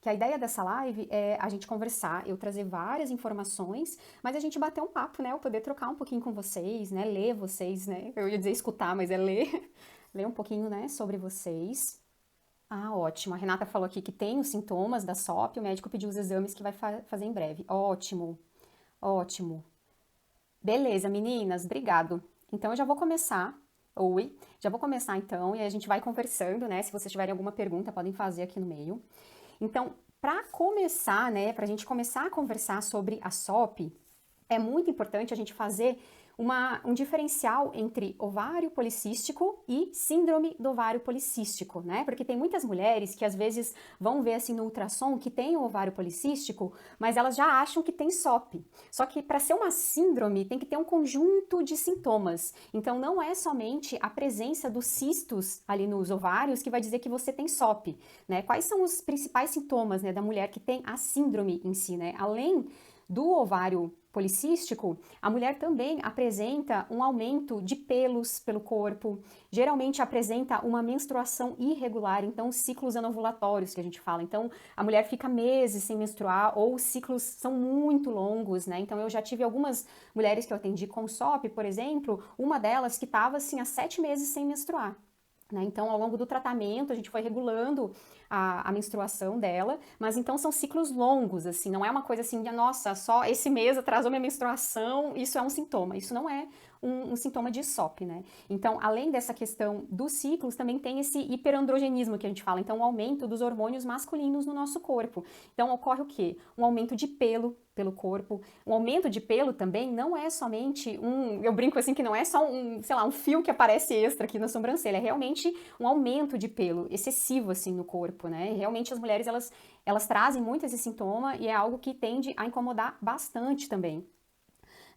que a ideia dessa live é a gente conversar, eu trazer várias informações, mas a gente bater um papo, né? Eu poder trocar um pouquinho com vocês, né? Ler vocês, né? Eu ia dizer escutar, mas é ler. Ler um pouquinho, né, sobre vocês. Ah, ótimo. A Renata falou aqui que tem os sintomas da SOP, o médico pediu os exames que vai fazer em breve. Ótimo, ótimo. Beleza, meninas, obrigado. Então eu já vou começar. Oi, já vou começar então e a gente vai conversando, né? Se vocês tiverem alguma pergunta, podem fazer aqui no meio. Então, para começar, né, para a gente começar a conversar sobre a SOP, é muito importante a gente fazer um diferencial entre ovário policístico e síndrome do ovário policístico, né? Porque tem muitas mulheres que às vezes vão ver assim no ultrassom que tem o ovário policístico, mas elas já acham que tem SOP. Só que para ser uma síndrome tem que ter um conjunto de sintomas. Então não é somente a presença dos cistos ali nos ovários que vai dizer que você tem SOP, né? Quais são os principais sintomas, né, da mulher que tem a síndrome em si, né? Além do ovário policístico, a mulher também apresenta um aumento de pelos pelo corpo, geralmente apresenta uma menstruação irregular, então ciclos anovulatórios que a gente fala. Então a mulher fica meses sem menstruar ou os ciclos são muito longos, né? Então eu já tive algumas mulheres que eu atendi com SOP, por exemplo, uma delas que estava assim há 7 meses sem menstruar. Né? Então, ao longo do tratamento, a gente foi regulando a menstruação dela, mas então são ciclos longos, assim, não é uma coisa assim, de, nossa, só esse mês atrasou minha menstruação, isso é um sintoma. Isso não é um sintoma de SOP, né? Então, além dessa questão dos ciclos, também tem esse hiperandrogenismo que a gente fala, então, o aumento dos hormônios masculinos no nosso corpo. Então, ocorre o quê? Um aumento de pelo corpo. Um aumento de pelo também não é somente eu brinco assim que não é só sei lá, um fio que aparece extra aqui na sobrancelha, é realmente um aumento de pelo excessivo assim no corpo, né? E realmente as mulheres elas trazem muito esse sintoma e é algo que tende a incomodar bastante também.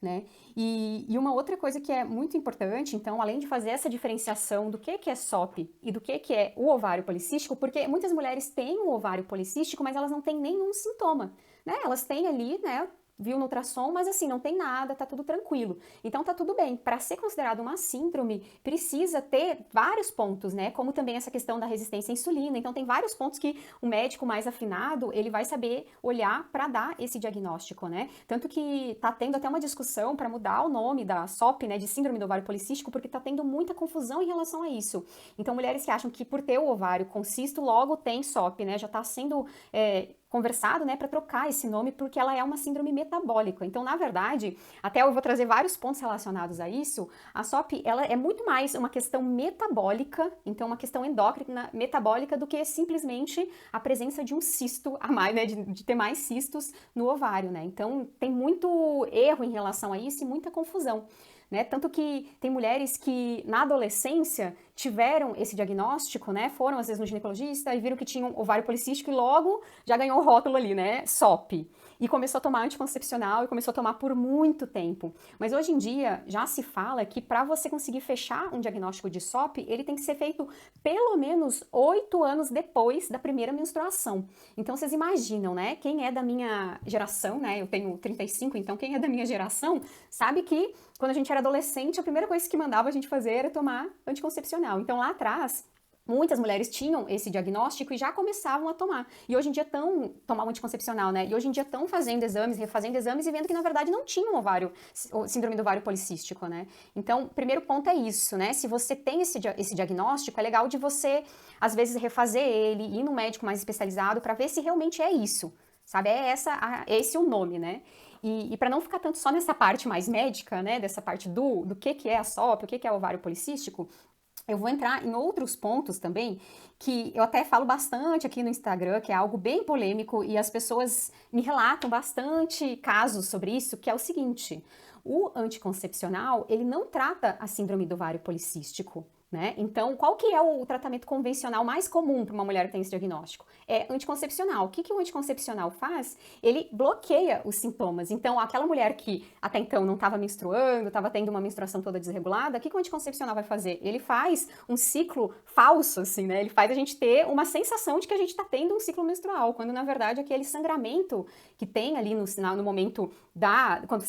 Né? E uma outra coisa que é muito importante, então, além de fazer essa diferenciação do que é SOP e do que é o ovário policístico, porque muitas mulheres têm o ovário policístico, mas elas não têm nenhum sintoma, né? Elas têm ali, né? Viu no ultrassom, mas assim, não tem nada, tá tudo tranquilo. Então tá tudo bem. Para ser considerado uma síndrome, precisa ter vários pontos, né? Como também essa questão da resistência à insulina. Então tem vários pontos que o médico mais afinado, ele vai saber olhar para dar esse diagnóstico, né? Tanto que tá tendo até uma discussão para mudar o nome da SOP, né, de síndrome do ovário policístico, porque tá tendo muita confusão em relação a isso. Então mulheres que acham que por ter o ovário com cisto, logo tem SOP, né? Já tá sendo conversado, né, para trocar esse nome, porque ela é uma síndrome metabólica. Então, na verdade, até eu vou trazer vários pontos relacionados a isso, a SOP, ela é muito mais uma questão metabólica, então uma questão endócrina metabólica do que simplesmente a presença de um cisto a mais, né, de ter mais cistos no ovário, né? Então, tem muito erro em relação a isso e muita confusão. Né? Tanto que tem mulheres que na adolescência tiveram esse diagnóstico, né? Foram às vezes no ginecologista e viram que tinham ovário policístico e logo já ganhou o rótulo ali, né? SOP. E começou a tomar anticoncepcional e começou a tomar por muito tempo. Mas hoje em dia já se fala que para você conseguir fechar um diagnóstico de SOP, ele tem que ser feito pelo menos 8 anos depois da primeira menstruação. Então vocês imaginam, né? Quem é da minha geração, né? Eu tenho 35, então quem é da minha geração sabe que quando a gente era adolescente, a primeira coisa que mandava a gente fazer era tomar anticoncepcional. Então lá atrás, muitas mulheres tinham esse diagnóstico e já começavam a tomar. E hoje em dia estão tomar um anticoncepcional, né? E hoje em dia estão fazendo exames, refazendo exames e vendo que na verdade não tinham síndrome do ovário policístico, né? Então, primeiro ponto é isso, né? Se você tem esse diagnóstico, é legal de você às vezes refazer ele, ir no médico mais especializado para ver se realmente é isso. Sabe? É esse o nome, né? E para não ficar tanto só nessa parte mais médica, né, dessa parte do que é a SOP, o que é o ovário policístico, eu vou entrar em outros pontos também, que eu até falo bastante aqui no Instagram, que é algo bem polêmico, e as pessoas me relatam bastante casos sobre isso, que é o seguinte: o anticoncepcional, ele não trata a síndrome do ovário policístico. Né? Então, qual que é o tratamento convencional mais comum para uma mulher que tem esse diagnóstico? É anticoncepcional. O que o anticoncepcional faz? Ele bloqueia os sintomas. Então, aquela mulher que até então não estava menstruando, estava tendo uma menstruação toda desregulada, o que o anticoncepcional vai fazer? Ele faz um ciclo falso, assim, né? Ele faz a gente ter uma sensação de que a gente está tendo um ciclo menstrual, quando na verdade aquele sangramento que tem ali no momento quando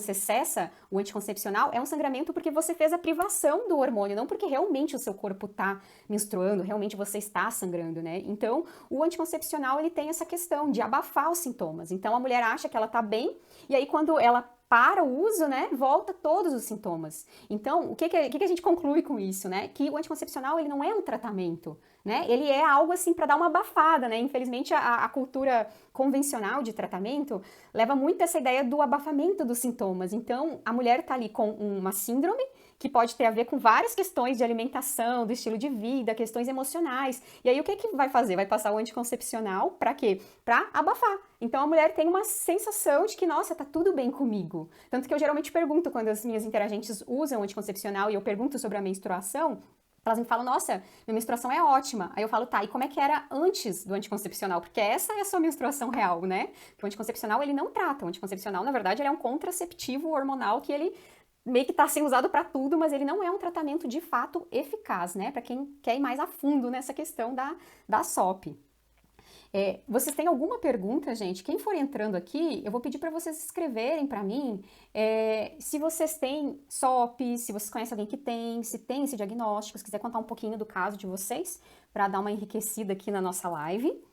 você cessa o anticoncepcional, é um sangramento porque você fez a privação do hormônio, não porque porque realmente o seu corpo tá menstruando, realmente você está sangrando, né? Então, o anticoncepcional, ele tem essa questão de abafar os sintomas. Então, a mulher acha que ela tá bem, e aí quando ela para o uso, né, volta todos os sintomas. Então, o que a gente conclui com isso, né? Que o anticoncepcional, ele não é um tratamento, né? Ele é algo assim para dar uma abafada, né? Infelizmente, a cultura convencional de tratamento leva muito essa ideia do abafamento dos sintomas. Então, a mulher tá ali com uma síndrome que pode ter a ver com várias questões de alimentação, do estilo de vida, questões emocionais. E aí o que vai fazer? Vai passar o anticoncepcional para quê? Para abafar. Então a mulher tem uma sensação de que, nossa, tá tudo bem comigo. Tanto que eu geralmente pergunto quando as minhas interagentes usam anticoncepcional e eu pergunto sobre a menstruação, elas me falam, nossa, minha menstruação é ótima. Aí eu falo, tá, e como é que era antes do anticoncepcional? Porque essa é a sua menstruação real, né? Porque o anticoncepcional, ele não trata. O anticoncepcional, na verdade, ele é um contraceptivo hormonal que ele meio que está sendo usado para tudo, mas ele não é um tratamento de fato eficaz, né? Para quem quer ir mais a fundo nessa questão da SOP. Vocês têm alguma pergunta, gente? Quem for entrando aqui, eu vou pedir para vocês escreverem para mim se vocês têm SOP, se vocês conhecem alguém que tem, se tem esse diagnóstico, se quiser contar um pouquinho do caso de vocês, para dar uma enriquecida aqui na nossa live.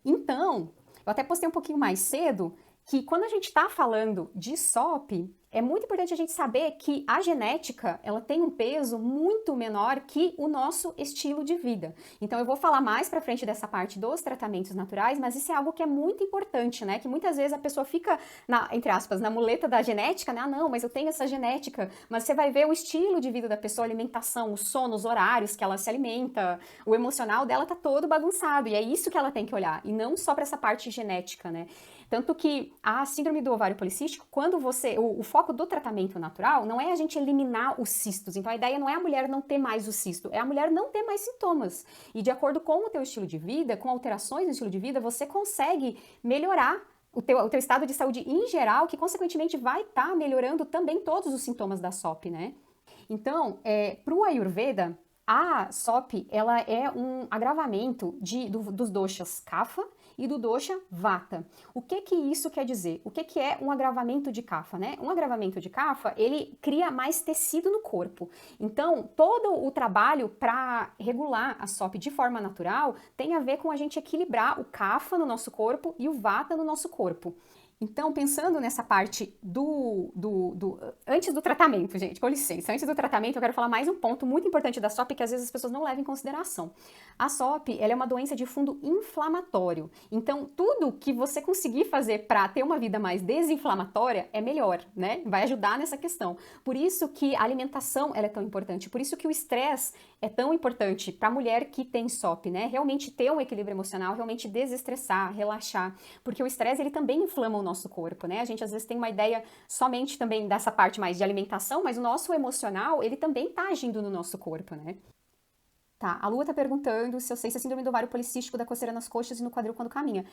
Então, eu até postei um pouquinho mais cedo que quando a gente está falando de SOP, é muito importante a gente saber que a genética, ela tem um peso muito menor que o nosso estilo de vida. Então eu vou falar mais pra frente dessa parte dos tratamentos naturais, mas isso é algo que é muito importante, né? Que muitas vezes a pessoa fica, entre aspas, na muleta da genética, né? Ah, não, mas eu tenho essa genética. Mas você vai ver o estilo de vida da pessoa, a alimentação, o sono, os horários que ela se alimenta, o emocional dela tá todo bagunçado. E é isso que ela tem que olhar, e não só pra essa parte genética, né? Tanto que a síndrome do ovário policístico, quando o foco do tratamento natural não é a gente eliminar os cistos. Então a ideia não é a mulher não ter mais o cisto, é a mulher não ter mais sintomas. E de acordo com o teu estilo de vida, com alterações no estilo de vida, você consegue melhorar o teu estado de saúde em geral, que consequentemente vai estar melhorando também todos os sintomas da SOP, né? Então, para o Ayurveda, a SOP, ela é um agravamento dos doshas Kapha e do dosha Vata. O que isso quer dizer? O que é um agravamento de Kapha, né? Um agravamento de Kapha, ele cria mais tecido no corpo. Então, todo o trabalho para regular a SOP de forma natural tem a ver com a gente equilibrar o Kapha no nosso corpo e o Vata no nosso corpo. Então, pensando nessa parte antes do tratamento, gente, com licença, antes do tratamento eu quero falar mais um ponto muito importante da SOP que às vezes as pessoas não levam em consideração. A SOP, ela é uma doença de fundo inflamatório, então tudo que você conseguir fazer para ter uma vida mais desinflamatória é melhor, né? Vai ajudar nessa questão. Por isso que a alimentação ela é tão importante, por isso que o estresse é tão importante para a mulher que tem SOP, né? Realmente ter um equilíbrio emocional, realmente desestressar, relaxar, porque o estresse ele também inflama o nosso corpo, né? A gente às vezes tem uma ideia somente também dessa parte mais de alimentação, mas o nosso emocional, ele também tá agindo no nosso corpo, né? Tá, a Lua tá perguntando se eu sei se é síndrome do ovário policístico da coceira nas coxas e no quadril quando caminha.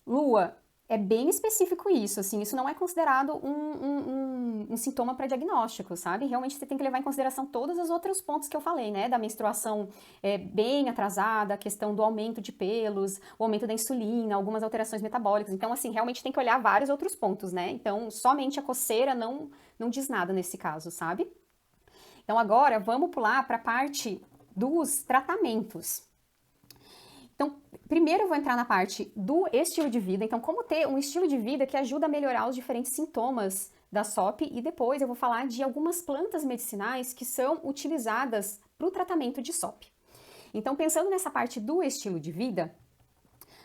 Lua, é bem específico isso, assim, isso não é considerado um sintoma para diagnóstico, sabe? Realmente você tem que levar em consideração todos os outros pontos que eu falei, né? Da menstruação bem atrasada, a questão do aumento de pelos, o aumento da insulina, algumas alterações metabólicas. Então, assim, realmente tem que olhar vários outros pontos, né? Então, somente a coceira não diz nada nesse caso, sabe? Então, agora vamos pular para a parte dos tratamentos. Então, primeiro eu vou entrar na parte do estilo de vida. Então, como ter um estilo de vida que ajuda a melhorar os diferentes sintomas da SOP e depois eu vou falar de algumas plantas medicinais que são utilizadas para o tratamento de SOP. Então, pensando nessa parte do estilo de vida,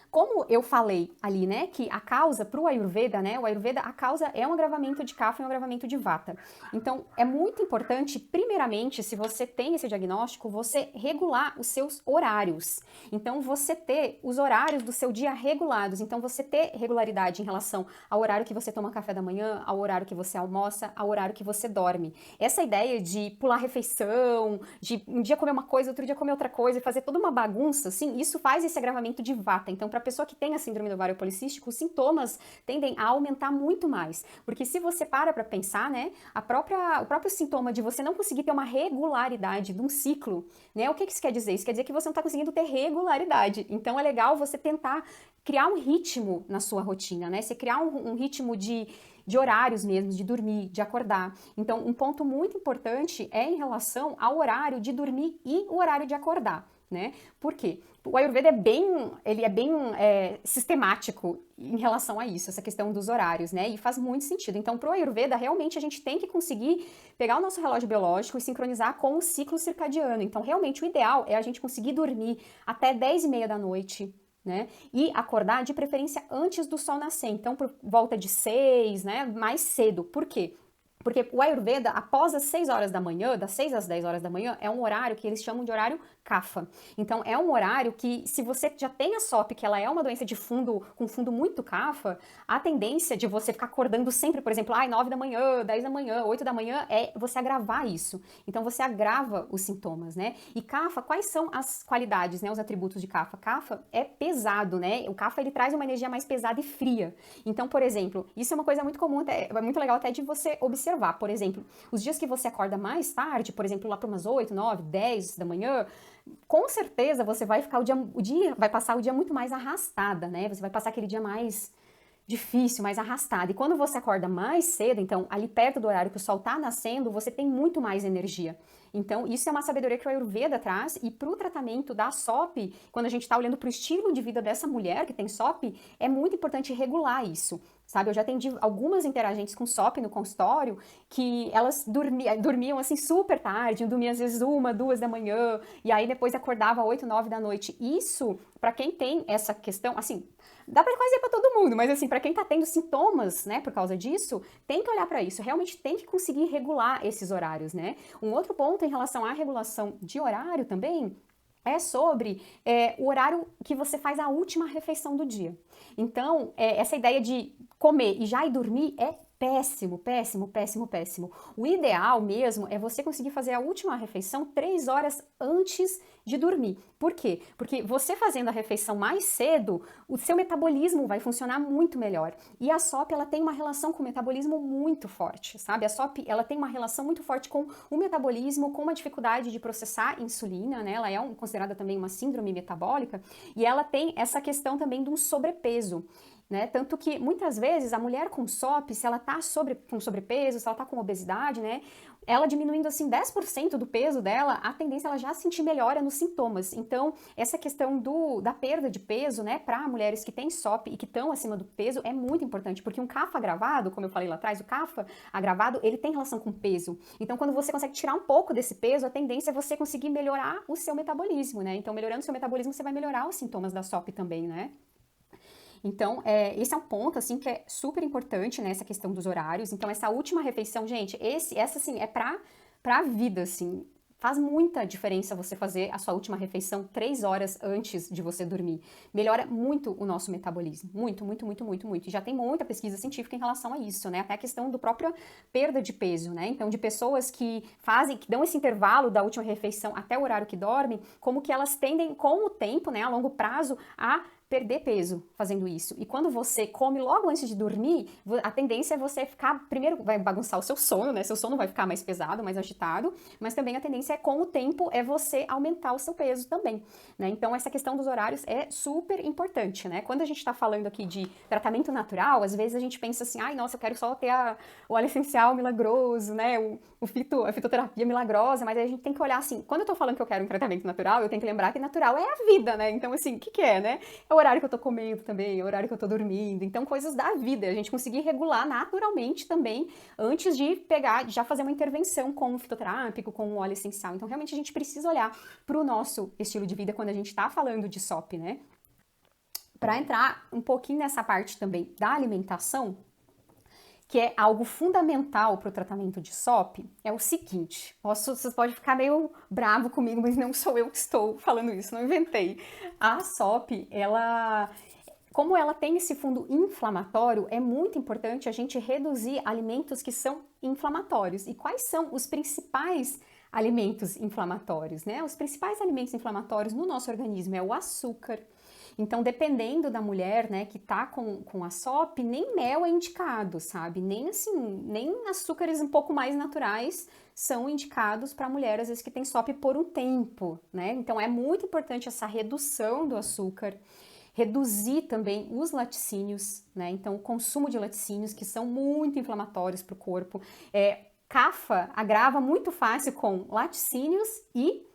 como eu falei ali, né, que a causa para o Ayurveda, né, o Ayurveda, a causa é um agravamento de Kapha e um agravamento de Vata. Então, é muito importante, primeiramente, se você tem esse diagnóstico, você regular os seus horários. Então, você ter os horários do seu dia regulados. Então, você ter regularidade em relação ao horário que você toma café da manhã, ao horário que você almoça, ao horário que você dorme. Essa ideia de pular refeição, de um dia comer uma coisa, outro dia comer outra coisa e fazer toda uma bagunça, assim, isso faz esse agravamento de Vata. Então, para a pessoa que tem a síndrome do ovário policístico, os sintomas tendem a aumentar muito mais. Porque se você para pensar, né, o próprio sintoma de você não conseguir ter uma regularidade de um ciclo, né, o que isso quer dizer? Isso quer dizer que você não está conseguindo ter regularidade. Então, é legal você tentar criar um ritmo na sua rotina, né? Você criar um ritmo de de horários mesmo, de dormir, de acordar. Então, um ponto muito importante é em relação ao horário de dormir e o horário de acordar. Né? Por quê? O Ayurveda ele é bem sistemático em relação a isso, essa questão dos horários, né? E faz muito sentido. Então, para o Ayurveda, realmente a gente tem que conseguir pegar o nosso relógio biológico e sincronizar com o ciclo circadiano. Então, realmente, o ideal é a gente conseguir dormir até 10h30 da noite, né? E acordar, de preferência, antes do sol nascer. Então, por volta de 6, né? Mais cedo. Por quê? Porque o Ayurveda, após as 6 horas da manhã, das 6 às 10 horas da manhã, é um horário que eles chamam de horário Kapha. Então, é um horário que, se você já tem a SOP, que ela é uma doença de fundo, com fundo muito Kapha, a tendência de você ficar acordando sempre, por exemplo, 9 da manhã, 10 da manhã, 8 da manhã, é você agravar isso. Então, você agrava os sintomas, né? E Kapha, quais são as qualidades, né? Os atributos de Kapha? Kapha é pesado, né? O Kapha, ele traz uma energia mais pesada e fria. Então, por exemplo, isso é uma coisa muito comum, é muito legal até de você observar. Por exemplo, os dias que você acorda mais tarde, por exemplo, lá para umas 8, 9, 10 da manhã, com certeza você vai ficar vai passar o dia muito mais arrastada, né? Você vai passar aquele dia mais difícil, mais arrastado. E quando você acorda mais cedo, então ali perto do horário que o sol está nascendo, você tem muito mais energia. Então, isso é uma sabedoria que o Ayurveda traz, e para o tratamento da SOP, quando a gente está olhando para o estilo de vida dessa mulher que tem SOP, é muito importante regular isso. Sabe, eu já atendi algumas interagentes com SOP no consultório que elas dormiam assim super tarde, dormiam às vezes 1, 2 da manhã, e aí depois acordava 8, 9 da noite. Isso, para quem tem essa questão, assim, dá pra quase dizer pra todo mundo, mas assim, pra quem tá tendo sintomas, né, por causa disso, tem que olhar pra isso, realmente tem que conseguir regular esses horários, né? Um outro ponto em relação à regulação de horário também é sobre o horário que você faz a última refeição do dia. Então, essa ideia de comer e já ir dormir é péssimo, péssimo, péssimo, péssimo. O ideal mesmo é você conseguir fazer a última refeição 3 horas antes de dormir. Por quê? Porque você fazendo a refeição mais cedo, o seu metabolismo vai funcionar muito melhor. E a SOP, ela tem uma relação com o metabolismo muito forte, sabe? A SOP, ela tem uma relação muito forte com o metabolismo, com uma dificuldade de processar insulina, né? Ela é considerada também uma síndrome metabólica, e ela tem essa questão também de um sobrepeso. Né? Tanto que muitas vezes a mulher com SOP, se ela tá com sobrepeso, se ela tá com obesidade, né? Ela diminuindo assim 10% do peso dela, a tendência é ela já sentir melhora nos sintomas. Então, essa questão da perda de peso, né, para mulheres que têm SOP e que estão acima do peso é muito importante, porque um CAFA agravado, como eu falei lá atrás, o CAFA agravado, ele tem relação com peso. Então, quando você consegue tirar um pouco desse peso, a tendência é você conseguir melhorar o seu metabolismo, né? Então, melhorando o seu metabolismo, você vai melhorar os sintomas da SOP também, né? Então, esse é um ponto, assim, que é super importante, né, essa questão dos horários. Então, essa última refeição, gente, essa, assim, é pra vida, assim. Faz muita diferença você fazer a sua última refeição 3 horas antes de você dormir. Melhora muito o nosso metabolismo. Muito, muito, muito, muito, muito. E já tem muita pesquisa científica em relação a isso, né? Até a questão do própria perda de peso, né? Então, de pessoas que dão esse intervalo da última refeição até o horário que dormem, como que elas tendem, com o tempo, né, a longo prazo, a perder peso fazendo isso. E quando você come logo antes de dormir, a tendência é você ficar, primeiro vai bagunçar o seu sono, né? Seu sono vai ficar mais pesado, mais agitado, mas também a tendência com o tempo é você aumentar o seu peso também, né? Então essa questão dos horários é super importante, né? Quando a gente tá falando aqui de tratamento natural, às vezes a gente pensa assim, ai, nossa, eu quero só ter o óleo essencial milagroso, né? A fitoterapia milagrosa, mas aí a gente tem que olhar assim, quando eu tô falando que eu quero um tratamento natural, eu tenho que lembrar que natural é a vida, né? Então assim, o que é, né? É o horário que eu tô comendo também, é o horário que eu tô dormindo. Então, coisas da vida. A gente conseguir regular naturalmente também antes de já fazer uma intervenção com o fitoterápico, com o óleo essencial. Então, realmente, a gente precisa olhar pro nosso estilo de vida quando a gente tá falando de SOP, né? Para entrar um pouquinho nessa parte também da alimentação, que é algo fundamental para o tratamento de SOP, é o seguinte. Vocês podem ficar meio bravo comigo, mas não sou eu que estou falando isso, não inventei. A SOP, como ela tem esse fundo inflamatório, é muito importante a gente reduzir alimentos que são inflamatórios. E quais são os principais alimentos inflamatórios, né? Os principais alimentos inflamatórios no nosso organismo é o açúcar. Então, dependendo da mulher, né, que tá com a SOP, nem mel é indicado, sabe? Nem assim, nem açúcares um pouco mais naturais são indicados para mulher, às vezes, que tem SOP por um tempo, né? Então, é muito importante essa redução do açúcar, reduzir também os laticínios, né? Então, o consumo de laticínios, que são muito inflamatórios para o corpo. CAFA agrava muito fácil com laticínios e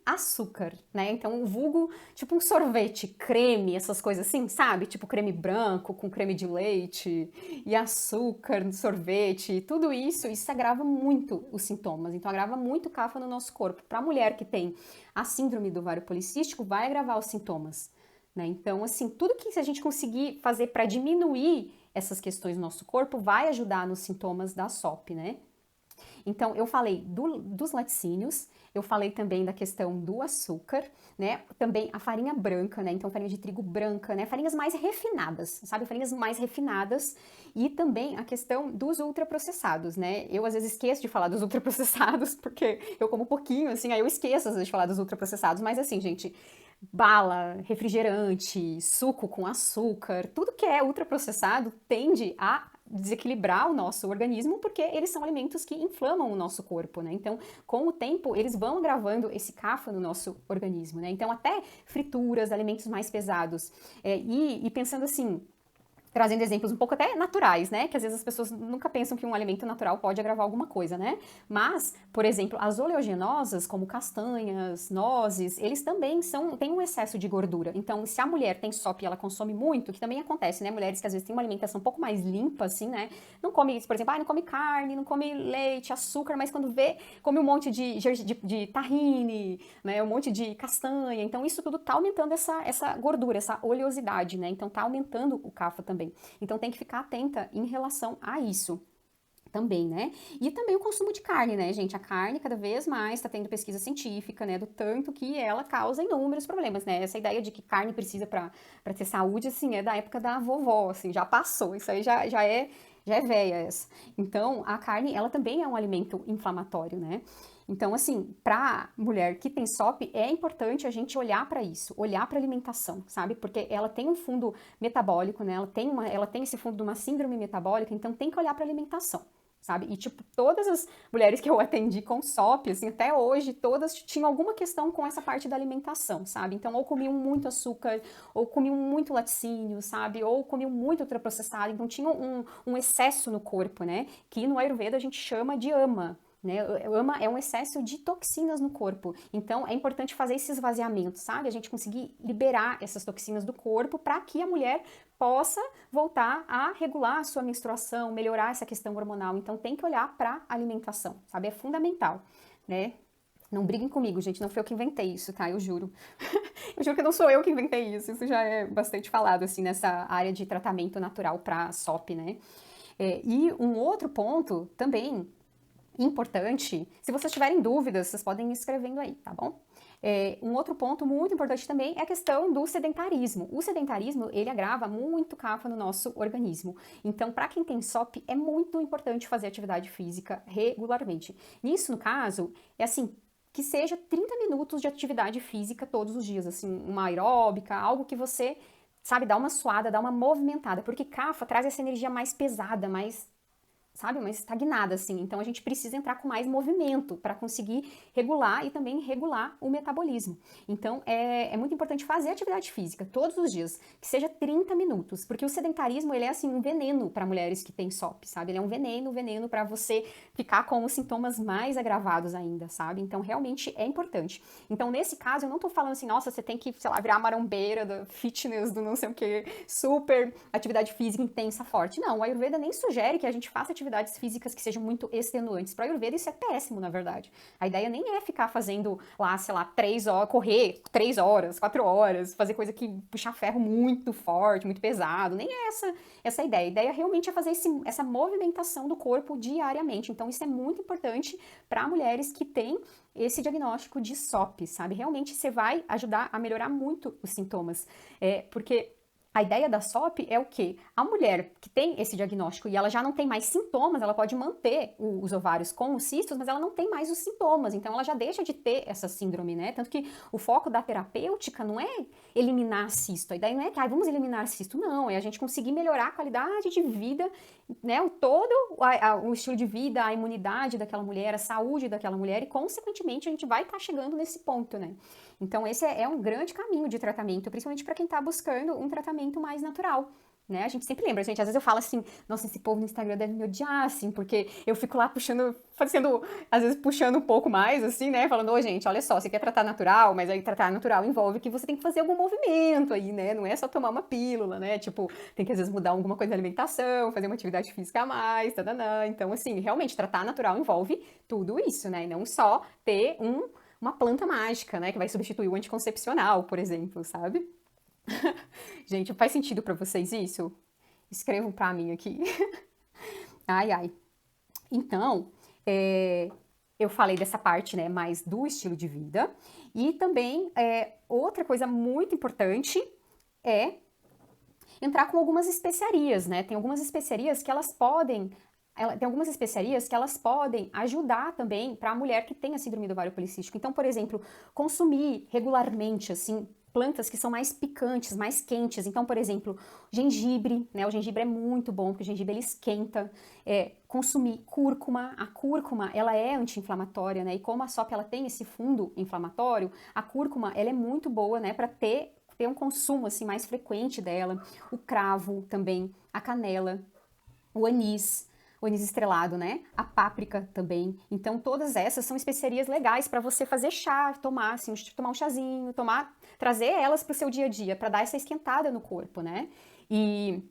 açúcar, né? Então, o vulgo, tipo um sorvete, creme, essas coisas assim, sabe? Tipo creme branco com creme de leite e açúcar no sorvete, tudo isso agrava muito os sintomas. Então, agrava muito o CAFA no nosso corpo. Para a mulher que tem a síndrome do ovário policístico, vai agravar os sintomas, né? Então, assim, tudo que a gente conseguir fazer para diminuir essas questões no nosso corpo vai ajudar nos sintomas da SOP, né? Então, eu falei dos laticínios, eu falei também da questão do açúcar, né? Também a farinha branca, né? Então, farinha de trigo branca, né? Farinhas mais refinadas, sabe? Farinhas mais refinadas. E também a questão dos ultraprocessados, né? Eu, às vezes, esqueço de falar dos ultraprocessados, porque eu como pouquinho, assim, aí eu esqueço, às vezes, de falar dos ultraprocessados. Mas, assim, gente, bala, refrigerante, suco com açúcar, tudo que é ultraprocessado tende a desequilibrar o nosso organismo, porque eles são alimentos que inflamam o nosso corpo, né? Então, com o tempo, eles vão agravando esse CAFA no nosso organismo, né? Então, até frituras, alimentos mais pesados. E pensando assim, trazendo exemplos um pouco até naturais, né? Que às vezes as pessoas nunca pensam que um alimento natural pode agravar alguma coisa, né? Mas, por exemplo, as oleaginosas, como castanhas, nozes, eles também têm um excesso de gordura. Então, se a mulher tem SOP e ela consome muito, que também acontece, né? Mulheres que às vezes têm uma alimentação um pouco mais limpa, assim, né? Não come, por exemplo, não come carne, não come leite, açúcar, mas quando vê, come um monte de tahine, né? Um monte de castanha. Então, isso tudo tá aumentando essa gordura, essa oleosidade, né? Então, tá aumentando o CAFA também. Então tem que ficar atenta em relação a isso também, né? E também o consumo de carne, né, gente? A carne cada vez mais está tendo pesquisa científica, né, do tanto que ela causa inúmeros problemas, né? Essa ideia de que carne precisa para ter saúde, assim, é da época da vovó, assim, já passou. Isso aí já é velha essa. Então, a carne, ela também é um alimento inflamatório, né? Então, assim, para mulher que tem SOP, é importante a gente olhar para isso, olhar para a alimentação, sabe? Porque ela tem um fundo metabólico, né? Ela tem esse fundo de uma síndrome metabólica, então tem que olhar para a alimentação, sabe? E, tipo, todas as mulheres que eu atendi com SOP, assim, até hoje, todas tinham alguma questão com essa parte da alimentação, sabe? Então, ou comiam muito açúcar, ou comiam muito laticínio, sabe? Ou comiam muito ultraprocessado, então tinham um excesso no corpo, né? Que no Ayurveda a gente chama de ama. Né? AMA é um excesso de toxinas no corpo. Então é importante fazer esse esvaziamento, sabe? A gente conseguir liberar essas toxinas do corpo para que a mulher possa voltar a regular a sua menstruação, melhorar essa questão hormonal. Então tem que olhar para a alimentação, sabe? É fundamental, né? Não briguem comigo, gente, não foi eu que inventei isso, tá? Eu juro. Eu juro que não sou eu que inventei isso. Isso já é bastante falado, assim, nessa área de tratamento natural para SOP, né? E um outro ponto também importante, se vocês tiverem dúvidas, vocês podem ir escrevendo aí, tá bom? Um outro ponto muito importante também é a questão do sedentarismo. O sedentarismo, ele agrava muito CAFA no nosso organismo. Então, para quem tem SOP, é muito importante fazer atividade física regularmente. Nisso, no caso, é assim, que seja 30 minutos de atividade física todos os dias, assim, uma aeróbica, algo que você, sabe, dá uma suada, dá uma movimentada, porque CAFA traz essa energia mais pesada, mais, sabe, mais estagnada, assim. Então a gente precisa entrar com mais movimento para conseguir regular e também regular o metabolismo. Então é muito importante fazer atividade física todos os dias, que seja 30 minutos, porque o sedentarismo, ele é assim um veneno para mulheres que têm SOP, sabe? Ele é um veneno para você ficar com os sintomas mais agravados ainda, sabe? Então realmente é importante. Então nesse caso eu não tô falando assim, nossa, você tem que, sei lá, virar marombeira do fitness, do não sei o que, super atividade física intensa, forte. Não, o Ayurveda nem sugere que a gente faça atividades físicas que sejam muito extenuantes. Para o Ayurveda isso é péssimo, na verdade. A ideia nem é ficar fazendo lá, sei lá, 3 horas, correr 3 horas, 4 horas, fazer coisa que puxar ferro muito forte, muito pesado. Nem é essa a ideia. A ideia realmente é fazer essa movimentação do corpo diariamente. Então isso é muito importante para mulheres que têm esse diagnóstico de SOP, sabe? Realmente você vai ajudar a melhorar muito os sintomas. Porque a ideia da SOP é o quê? A mulher que tem esse diagnóstico e ela já não tem mais sintomas, ela pode manter os ovários com os cistos, mas ela não tem mais os sintomas, então ela já deixa de ter essa síndrome, né? Tanto que o foco da terapêutica não é eliminar cisto, a ideia não é que vamos eliminar cisto, não, é a gente conseguir melhorar a qualidade de vida, né? O estilo de vida, a imunidade daquela mulher, a saúde daquela mulher e, consequentemente, a gente vai estar chegando nesse ponto, né? Então, esse é um grande caminho de tratamento, principalmente para quem está buscando um tratamento mais natural. Né? A gente sempre lembra, gente, às vezes eu falo assim, nossa, esse povo no Instagram deve me odiar, assim, porque eu fico lá puxando, fazendo, às vezes puxando um pouco mais, assim, né, falando, ô gente, olha só, você quer tratar natural, mas aí tratar natural envolve que você tem que fazer algum movimento aí, né, não é só tomar uma pílula, né, tipo, tem que às vezes mudar alguma coisa da alimentação, fazer uma atividade física a mais, tadanã. Então, assim, realmente, tratar natural envolve tudo isso, né, e não só ter uma planta mágica, né, que vai substituir o anticoncepcional, por exemplo, sabe? Gente, faz sentido pra vocês isso? Escrevam pra mim aqui. Ai, ai. Então, eu falei dessa parte, né, mais do estilo de vida. E também, outra coisa muito importante é entrar com algumas especiarias, né? Tem algumas especiarias que elas podem ajudar também para a mulher que tem a síndrome do ovário policístico. Então, por exemplo, consumir regularmente, assim, plantas que são mais picantes, mais quentes. Então, por exemplo, gengibre, né? O gengibre é muito bom, porque o gengibre ele esquenta. Consumir cúrcuma. A cúrcuma, ela é anti-inflamatória, né? E como a SOP ela tem esse fundo inflamatório, a cúrcuma, ela é muito boa, né, para ter um consumo assim mais frequente dela. O cravo também, a canela, o anis estrelado, né? A páprica também. Então, todas essas são especiarias legais para você fazer chá, tomar, assim, tomar um chazinho, trazer elas para o seu dia a dia, para dar essa esquentada no corpo, né? E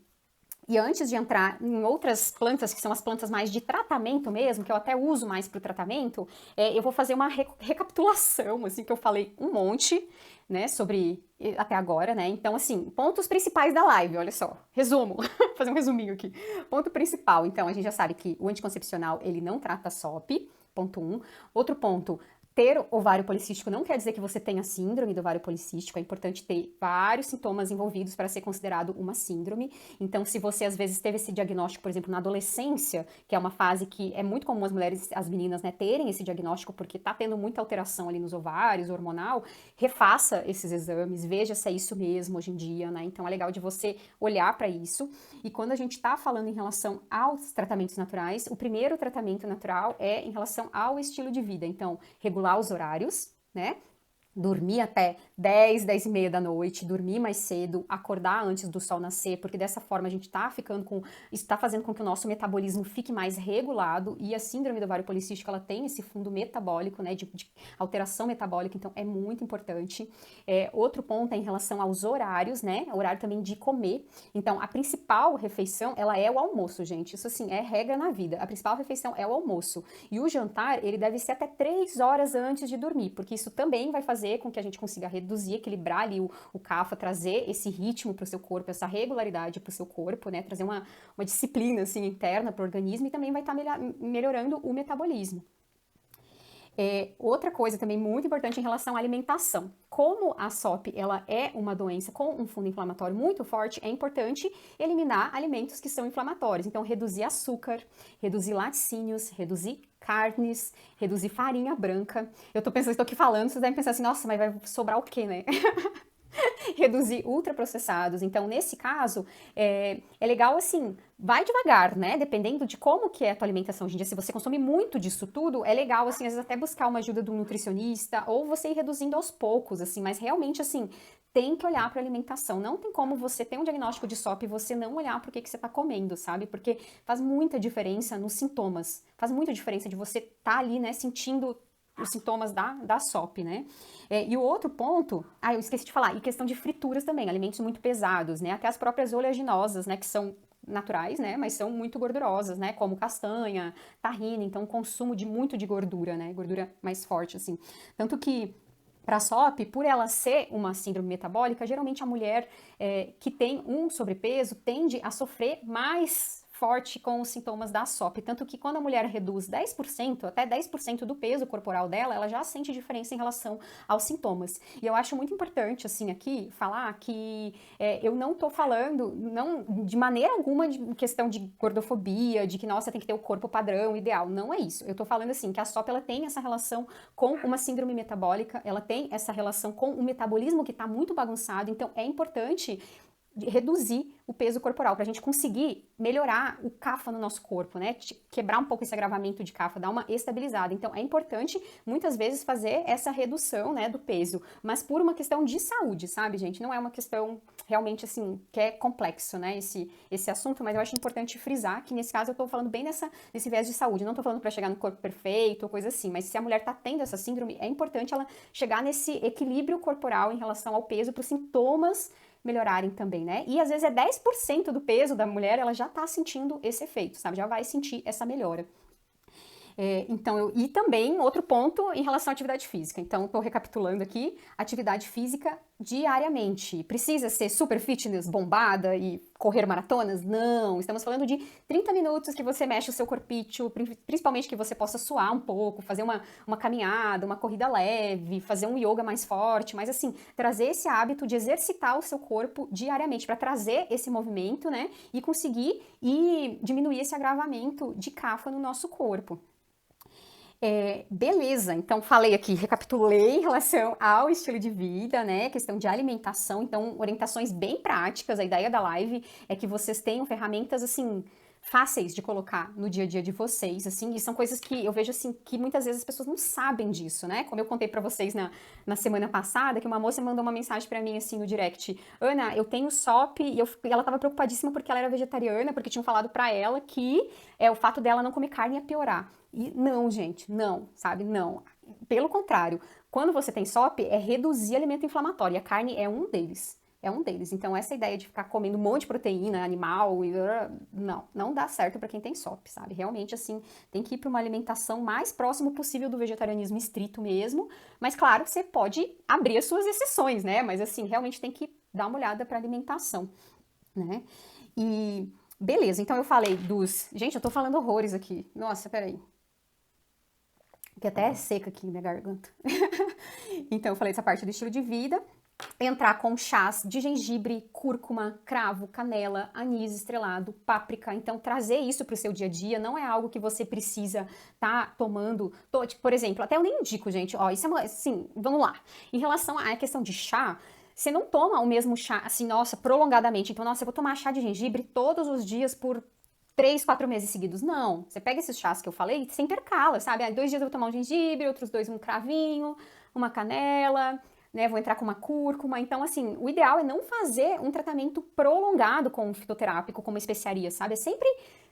antes de entrar em outras plantas, que são as plantas mais de tratamento mesmo, que eu até uso mais para o tratamento, eu vou fazer uma recapitulação, assim, que eu falei um monte, né, sobre até agora, né? Então, assim, pontos principais da live, olha só, resumo, vou fazer um resuminho aqui. Ponto principal, então, a gente já sabe que o anticoncepcional, ele não trata SOP, ponto 1. Outro ponto, ter ovário policístico não quer dizer que você tenha síndrome do ovário policístico, é importante ter vários sintomas envolvidos para ser considerado uma síndrome. Então, se você às vezes teve esse diagnóstico, por exemplo, na adolescência, que é uma fase que é muito comum as mulheres, as meninas, né, terem esse diagnóstico porque tá tendo muita alteração ali nos ovários, hormonal, refaça esses exames, veja se é isso mesmo hoje em dia, né? Então, é legal de você olhar para isso. E quando a gente está falando em relação aos tratamentos naturais, o primeiro tratamento natural é em relação ao estilo de vida. Então, regular os horários, né? Dormir até 10, 10 e meia da noite, dormir mais cedo, acordar antes do sol nascer, porque dessa forma a gente tá ficando com, isso tá fazendo com que o nosso metabolismo fique mais regulado, e a síndrome do ovário policístico, ela tem esse fundo metabólico, né, de alteração metabólica, então é muito importante. Outro ponto é em relação aos horários, né, o horário também de comer. Então, a principal refeição, ela é o almoço, gente, isso assim, é regra na vida, a principal refeição é o almoço, e o jantar, ele deve ser até 3 horas antes de dormir, porque isso também vai fazer com que a gente consiga reduzir, equilibrar ali o CAFA, trazer esse ritmo para o seu corpo, essa regularidade para o seu corpo, né? Trazer uma disciplina assim, interna para o organismo e também vai estar melhorando o metabolismo. Outra coisa também muito importante em relação à alimentação. Como a SOP ela é uma doença com um fundo inflamatório muito forte, é importante eliminar alimentos que são inflamatórios. Então, reduzir açúcar, reduzir laticínios, reduzir carnes, reduzir farinha branca. Eu tô pensando, estou aqui falando, vocês devem pensar assim, nossa, mas vai sobrar o quê, né? Reduzir ultraprocessados. Então, nesse caso, é legal assim, vai devagar, né? Dependendo de como que é a tua alimentação hoje em dia, se você consome muito disso tudo, é legal, assim, às vezes até buscar uma ajuda de um nutricionista ou você ir reduzindo aos poucos, assim, mas realmente, assim, tem que olhar para a alimentação. Não tem como você ter um diagnóstico de SOP e você não olhar para o que você está comendo, sabe? Porque faz muita diferença nos sintomas. Faz muita diferença de você estar ali, né, sentindo os sintomas da SOP, né? E o outro ponto, eu esqueci de falar, e questão de frituras também, alimentos muito pesados, né? Até as próprias oleaginosas, né, que são naturais, né, mas são muito gordurosas, né, como castanha, tahine, então consumo muito de gordura, né, gordura mais forte, assim. Tanto que para a SOP, por ela ser uma síndrome metabólica, geralmente a mulher que tem um sobrepeso tende a sofrer mais forte com os sintomas da SOP, tanto que quando a mulher reduz 10%, até 10% do peso corporal dela, ela já sente diferença em relação aos sintomas. E eu acho muito importante, assim, aqui, falar que eu não tô falando, não, de maneira alguma, de questão de gordofobia, de que, nossa, tem que ter o corpo padrão, ideal. Não é isso. Eu tô falando, assim, que a SOP, ela tem essa relação com uma síndrome metabólica, ela tem essa relação com o metabolismo que tá muito bagunçado, então é importante reduzir o peso corporal, pra gente conseguir melhorar o kapha no nosso corpo, né? Quebrar um pouco esse agravamento de kapha, dar uma estabilizada. Então, é importante, muitas vezes, fazer essa redução, né, do peso, mas por uma questão de saúde, sabe, gente? Não é uma questão realmente, assim, que é complexo, né, esse assunto, mas eu acho importante frisar que, nesse caso, eu tô falando bem nesse viés de saúde. Não tô falando pra chegar no corpo perfeito ou coisa assim, mas se a mulher tá tendo essa síndrome, é importante ela chegar nesse equilíbrio corporal em relação ao peso, para os sintomas melhorarem também, né? E às vezes é 10% do peso da mulher, ela já tá sentindo esse efeito, sabe? Já vai sentir essa melhora. Então, e também outro ponto em relação à atividade física. Então, estou recapitulando aqui, atividade física diariamente. Precisa ser super fitness, bombada e correr maratonas? Não, estamos falando de 30 minutos que você mexe o seu corpício, principalmente que você possa suar um pouco, fazer uma caminhada, uma corrida leve, fazer um yoga mais forte, mas assim, trazer esse hábito de exercitar o seu corpo diariamente, para trazer esse movimento, né, e conseguir diminuir esse agravamento de kapha no nosso corpo. Beleza, então falei aqui, recapitulei em relação ao estilo de vida, né, questão de alimentação, então orientações bem práticas. A ideia da live é que vocês tenham ferramentas, assim, fáceis de colocar no dia a dia de vocês, assim, e são coisas que eu vejo, assim, que muitas vezes as pessoas não sabem disso, né, como eu contei pra vocês na semana passada, que uma moça mandou uma mensagem pra mim, assim, no direct: Ana, eu tenho SOP, e ela tava preocupadíssima porque ela era vegetariana, porque tinham falado pra ela que o fato dela não comer carne ia piorar. E não, gente, não, sabe? Não. Pelo contrário, quando você tem SOP, é reduzir alimento inflamatório. E a carne é um deles. É um deles. Então, essa ideia de ficar comendo um monte de proteína animal, não dá certo para quem tem SOP, sabe? Realmente, assim, tem que ir para uma alimentação mais próximo possível do vegetarianismo estrito mesmo. Mas, claro, você pode abrir as suas exceções, né? Mas, assim, realmente tem que dar uma olhada para alimentação, né? E beleza, então eu falei dos... Gente, eu tô falando horrores aqui. Nossa, peraí. Que até é seca aqui minha garganta. Então, eu falei dessa parte do estilo de vida. Entrar com chás de gengibre, cúrcuma, cravo, canela, anis estrelado, páprica. Então, trazer isso para o seu dia a dia não é algo que você precisa estar tomando. Tipo, por exemplo, até eu nem indico, gente. Ó, isso é assim, vamos lá. Em relação à questão de chá, você não toma o mesmo chá, assim, nossa, prolongadamente. Então, nossa, eu vou tomar chá de gengibre todos os dias por 3, 4 meses seguidos. Não. Você pega esses chás que eu falei e você intercala, sabe? 2 dias eu vou tomar um gengibre, outros 2 um cravinho, uma canela, né? Vou entrar com uma cúrcuma. Então, assim, o ideal é não fazer um tratamento prolongado com um fitoterápico, com uma especiaria, sabe? É sempre,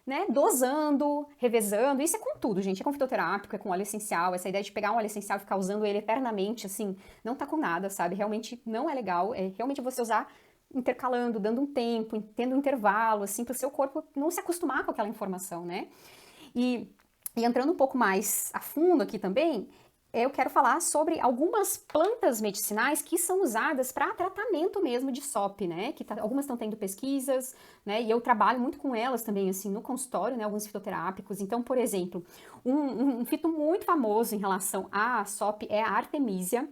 né, dosando, revezando. Isso é com tudo, gente. É com fitoterápico, é com óleo essencial. Essa ideia de pegar um óleo essencial e ficar usando ele eternamente, assim, não tá com nada, sabe? Realmente não é legal. É realmente você usar intercalando, dando um tempo, tendo um intervalo, assim, para o seu corpo não se acostumar com aquela informação, né? E entrando um pouco mais a fundo aqui também, eu quero falar sobre algumas plantas medicinais que são usadas para tratamento mesmo de SOP, né? Algumas estão tendo pesquisas, né? E eu trabalho muito com elas também, assim, no consultório, né? Alguns fitoterápicos. Então, por exemplo, um fito muito famoso em relação à SOP é a Artemisia.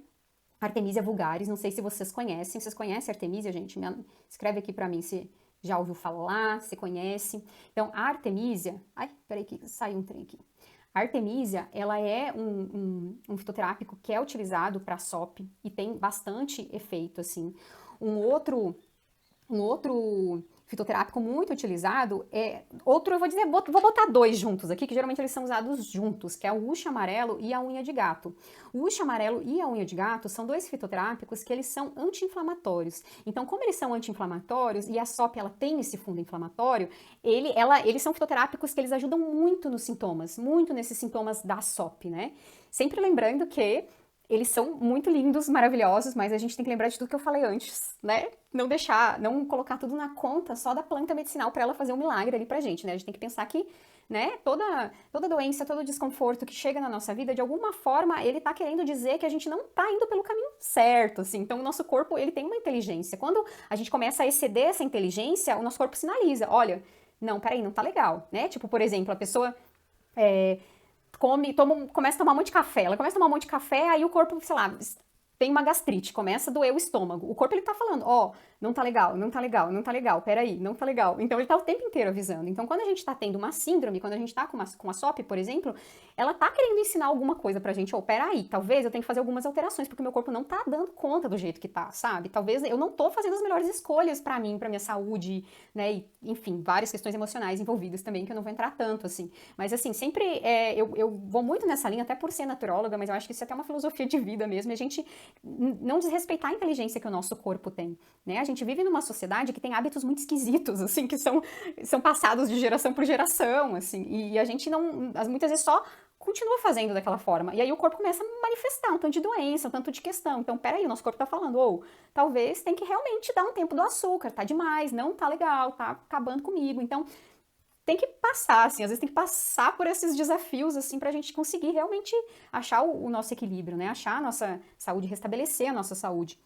Artemisia vulgaris, não sei se vocês conhecem. Vocês conhecem a Artemisia, gente? Escreve aqui pra mim se já ouviu falar, se conhece. Então, a Artemisia... Ai, peraí que saiu um trem aqui. A Artemisia, ela é um fitoterápico que é utilizado para SOP e tem bastante efeito, assim. Um outro fitoterápico muito utilizado eu vou dizer, vou botar 2 juntos aqui, que geralmente eles são usados juntos, que é o uxa amarelo e a unha de gato. O uxa amarelo e a unha de gato são 2 fitoterápicos que eles são anti-inflamatórios. Então, como eles são anti-inflamatórios e a SOP ela tem esse fundo inflamatório, eles são fitoterápicos que eles ajudam muito nos sintomas, muito nesses sintomas da SOP, né? Sempre lembrando que eles são muito lindos, maravilhosos, mas a gente tem que lembrar de tudo que eu falei antes, né? Não colocar tudo na conta só da planta medicinal para ela fazer um milagre ali pra gente, né? A gente tem que pensar que, né, toda doença, todo desconforto que chega na nossa vida, de alguma forma, ele tá querendo dizer que a gente não tá indo pelo caminho certo, assim. Então, o nosso corpo, ele tem uma inteligência. Quando a gente começa a exceder essa inteligência, o nosso corpo sinaliza, olha, não, peraí, não tá legal, né? Tipo, por exemplo, a pessoa começa a tomar um monte de café. Ela começa a tomar um monte de café, aí o corpo, sei lá, tem uma gastrite, começa a doer o estômago. O corpo, ele tá falando, ó, não tá legal, não tá legal, não tá legal, peraí, não tá legal. Então ele tá o tempo inteiro avisando. Então quando a gente tá tendo uma síndrome, quando a gente tá com uma SOP, por exemplo, ela tá querendo ensinar alguma coisa pra gente. Ou, peraí, talvez eu tenha que fazer algumas alterações, porque o meu corpo não tá dando conta do jeito que tá, sabe? Talvez eu não tô fazendo as melhores escolhas pra mim, pra minha saúde, né? E, enfim, várias questões emocionais envolvidas também, que eu não vou entrar tanto, assim. Mas, assim, sempre eu vou muito nessa linha, até por ser naturóloga, mas eu acho que isso é até uma filosofia de vida mesmo, e a gente não desrespeitar a inteligência que o nosso corpo tem, né? A gente vive numa sociedade que tem hábitos muito esquisitos, assim, que são passados de geração por geração, assim, e a gente não, muitas vezes só continua fazendo daquela forma. E aí o corpo começa a manifestar um tanto de doença, um tanto de questão. Então, peraí, o nosso corpo tá falando, ou talvez tem que realmente dar um tempo do açúcar, tá demais, não tá legal, tá acabando comigo. Então, tem que passar, assim, às vezes tem que passar por esses desafios, assim, pra gente conseguir realmente achar o nosso equilíbrio, né? Achar a nossa saúde, restabelecer a nossa saúde.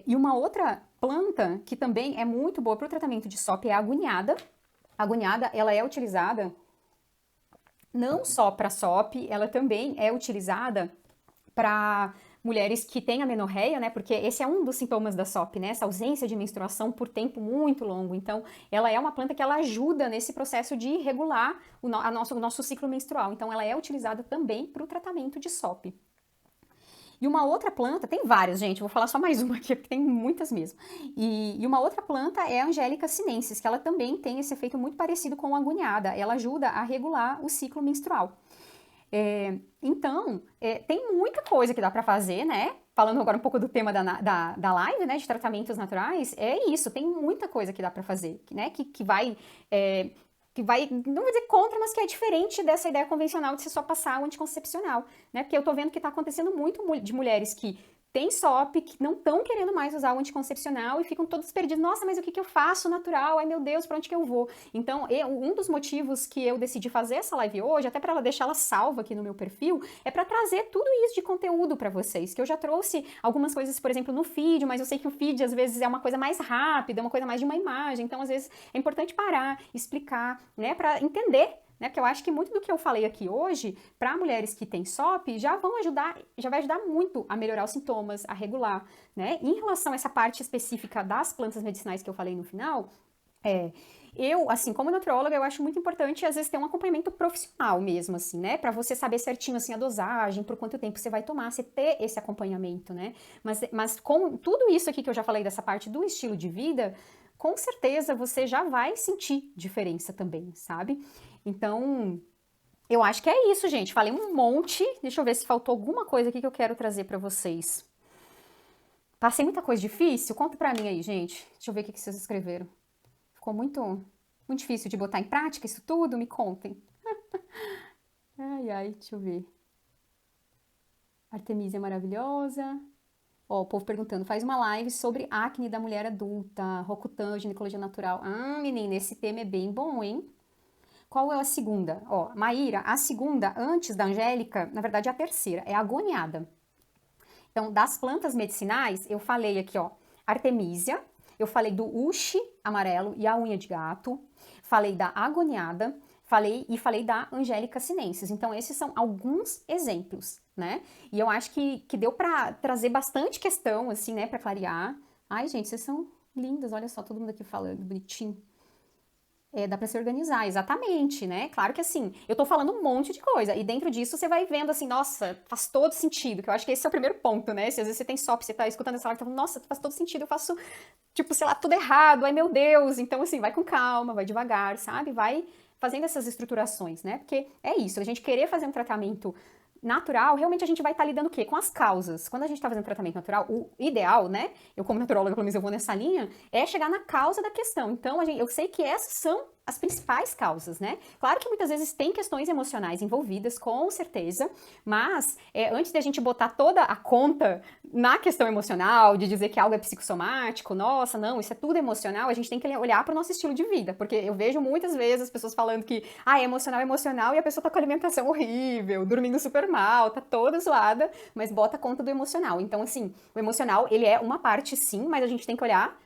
E uma outra planta que também é muito boa para o tratamento de SOP é a agoniada. A agoniada, ela é utilizada não só para SOP, ela também é utilizada para mulheres que têm amenorreia, né? Porque esse é um dos sintomas da SOP, né? Essa ausência de menstruação por tempo muito longo. Então, ela é uma planta que ela ajuda nesse processo de regular o nosso ciclo menstrual. Então, ela é utilizada também para o tratamento de SOP. E uma outra planta, tem várias, gente, vou falar só mais uma aqui, porque tem muitas mesmo. E uma outra planta é a Angelica sinensis, que ela também tem esse efeito muito parecido com a agoniada. Ela ajuda a regular o ciclo menstrual. Então, tem muita coisa que dá para fazer, né? Falando agora um pouco do tema da live, né, de tratamentos naturais, é isso, tem muita coisa que dá para fazer, né, que vai, não vou dizer contra, mas que é diferente dessa ideia convencional de você só passar o anticoncepcional, né? Porque eu tô vendo que tá acontecendo muito de mulheres que têm SOP, que não estão querendo mais usar o anticoncepcional e ficam todas perdidas. Nossa, mas o que eu faço natural? Ai, meu Deus, pra onde que eu vou? Então, um dos motivos que eu decidi fazer essa live hoje, até para ela deixar ela salva aqui no meu perfil, é para trazer tudo isso de conteúdo para vocês, que eu já trouxe algumas coisas, por exemplo, no feed, mas eu sei que o feed às vezes é uma coisa mais rápida, uma coisa mais de uma imagem, então às vezes é importante parar, explicar, né, para entender, né, porque eu acho que muito do que eu falei aqui hoje, para mulheres que têm SOP, já vai ajudar muito a melhorar os sintomas, a regular, né? Em relação a essa parte específica das plantas medicinais que eu falei no final, eu, assim, como nutróloga, eu acho muito importante, às vezes, ter um acompanhamento profissional mesmo, assim, né? Pra você saber certinho, assim, a dosagem, por quanto tempo você vai tomar, você ter esse acompanhamento, né? Mas com tudo isso aqui que eu já falei dessa parte do estilo de vida, com certeza você já vai sentir diferença também, sabe? Então, eu acho que é isso, gente. Falei um monte. Deixa eu ver se faltou alguma coisa aqui que eu quero trazer pra vocês. Passei muita coisa difícil? Conta pra mim aí, gente. Deixa eu ver o que vocês escreveram. Ficou muito difícil de botar em prática isso tudo? Me contem. Ai, ai, deixa eu ver. Artemisia é maravilhosa. Ó, o povo perguntando, faz uma live sobre acne da mulher adulta, Rocutan, ginecologia natural. Ah, menina, esse tema é bem bom, hein? Qual é a segunda? Ó, Maíra, a segunda, antes da Angélica, na verdade é a terceira, é a agoniada. Então, das plantas medicinais, eu falei aqui, ó, Artemisia, eu falei do uxi amarelo e a unha de gato, falei da agoniada, falei da Angélica sinensis. Então, esses são alguns exemplos, né? E eu acho que deu pra trazer bastante questão, assim, né, pra clarear. Ai, gente, vocês são lindas, olha só, todo mundo aqui falando, bonitinho. Dá pra se organizar, exatamente, né? Claro que assim, eu tô falando um monte de coisa, e dentro disso você vai vendo assim, nossa, faz todo sentido, que eu acho que esse é o primeiro ponto, né? Se às vezes você tem SOP, você tá escutando essa live e tá falando, nossa, faz todo sentido, eu faço, tipo, sei lá, tudo errado, ai meu Deus. Então, assim, vai com calma, vai devagar, sabe? Vai fazendo essas estruturações, né? Porque é isso, a gente querer fazer um tratamento natural, realmente a gente vai estar lidando o quê? Com as causas. Quando a gente está fazendo tratamento natural, o ideal, né? Eu como naturóloga, pelo menos eu vou nessa linha, é chegar na causa da questão. Então, eu sei que essas são as principais causas, né? Claro que muitas vezes tem questões emocionais envolvidas, com certeza, mas antes de a gente botar toda a conta na questão emocional, de dizer que algo é psicossomático, nossa, não, isso é tudo emocional, a gente tem que olhar para o nosso estilo de vida, porque eu vejo muitas vezes as pessoas falando que, é emocional, e a pessoa tá com alimentação horrível, dormindo super mal, tá toda zoada, mas bota a conta do emocional. Então, assim, o emocional, ele é uma parte sim, mas a gente tem que olhar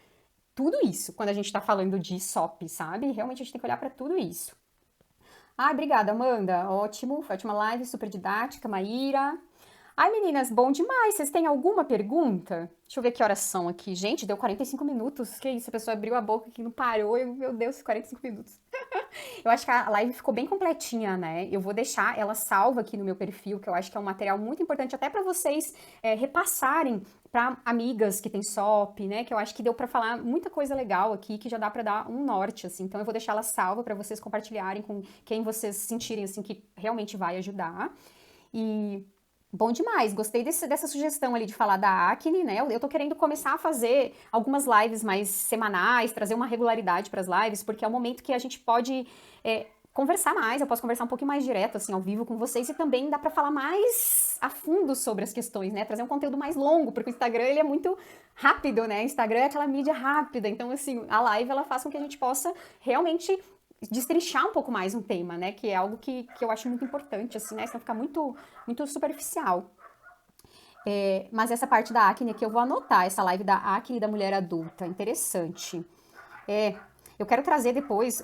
tudo isso quando a gente tá falando de SOP, sabe? Realmente a gente tem que olhar para tudo isso. Obrigada, Amanda. Ótimo, foi ótima live, super didática, Maíra. Ai, meninas, bom demais. Vocês têm alguma pergunta? Deixa eu ver que horas são aqui. Gente, deu 45 minutos. Que isso, a pessoa abriu a boca aqui, não parou. Meu Deus, 45 minutos. Eu acho que a live ficou bem completinha, né? Eu vou deixar ela salva aqui no meu perfil, que eu acho que é um material muito importante até para vocês repassarem para amigas que têm SOP, né? Que eu acho que deu para falar muita coisa legal aqui, que já dá para dar um norte, assim. Então eu vou deixar ela salva para vocês compartilharem com quem vocês sentirem assim que realmente vai ajudar. E bom demais, gostei dessa sugestão ali de falar da acne, né? Eu tô querendo começar a fazer algumas lives mais semanais, trazer uma regularidade para as lives, porque é o momento que a gente pode conversar mais, eu posso conversar um pouquinho mais direto, assim, ao vivo com vocês, e também dá para falar mais a fundo sobre as questões, né? Trazer um conteúdo mais longo, porque o Instagram, ele é muito rápido, né? O Instagram é aquela mídia rápida, então, assim, a live, ela faz com que a gente possa realmente destrinchar um pouco mais um tema, né? Que é algo que eu acho muito importante, assim, né? Senão fica muito superficial. Mas essa parte da acne aqui eu vou anotar, essa live da acne da mulher adulta, interessante. É, eu quero trazer depois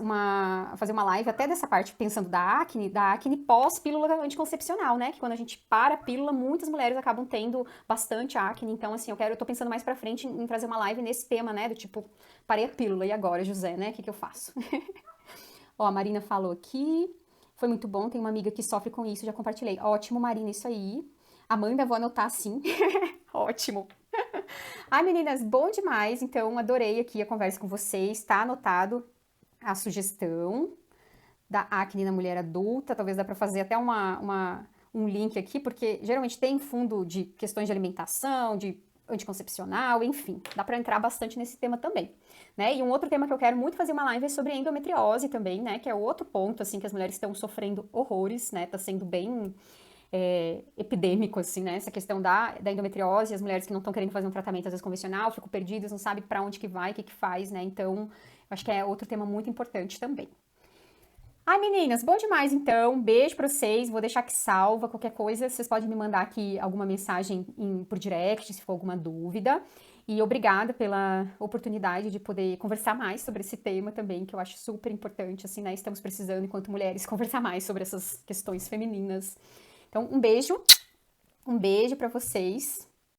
fazer uma live até dessa parte pensando da acne pós-pílula anticoncepcional, né? Que quando a gente para a pílula, muitas mulheres acabam tendo bastante acne. Então, assim, eu tô pensando mais pra frente em trazer uma live nesse tema, né? Do tipo, parei a pílula, e agora, José, né? O que que eu faço? Ó, a Marina falou aqui. Foi muito bom, tem uma amiga que sofre com isso, já compartilhei. Ótimo, Marina, isso aí. Amanda, vou anotar sim. Ótimo. Ai, meninas, bom demais. Então, adorei aqui a conversa com vocês. Tá anotado a sugestão da acne na mulher adulta. Talvez dá para fazer até um link aqui, porque geralmente tem fundo de questões de alimentação, de anticoncepcional, enfim. Dá para entrar bastante nesse tema também. Né? E um outro tema que eu quero muito fazer uma live é sobre endometriose também, né? Que é outro ponto, assim, que as mulheres estão sofrendo horrores, né? Tá sendo bem epidêmico, assim, né? Essa questão da endometriose, as mulheres que não estão querendo fazer um tratamento, às vezes, convencional, ficam perdidas, não sabem para onde que vai, o que que faz, né? Então, acho que é outro tema muito importante também. Ai, meninas, bom demais, então. Beijo pra vocês. Vou deixar aqui salva. Qualquer coisa, vocês podem me mandar aqui alguma mensagem por direct, se for alguma dúvida. E obrigada pela oportunidade de poder conversar mais sobre esse tema também, que eu acho super importante, assim, né? Estamos precisando, enquanto mulheres, conversar mais sobre essas questões femininas. Então, um beijo pra vocês.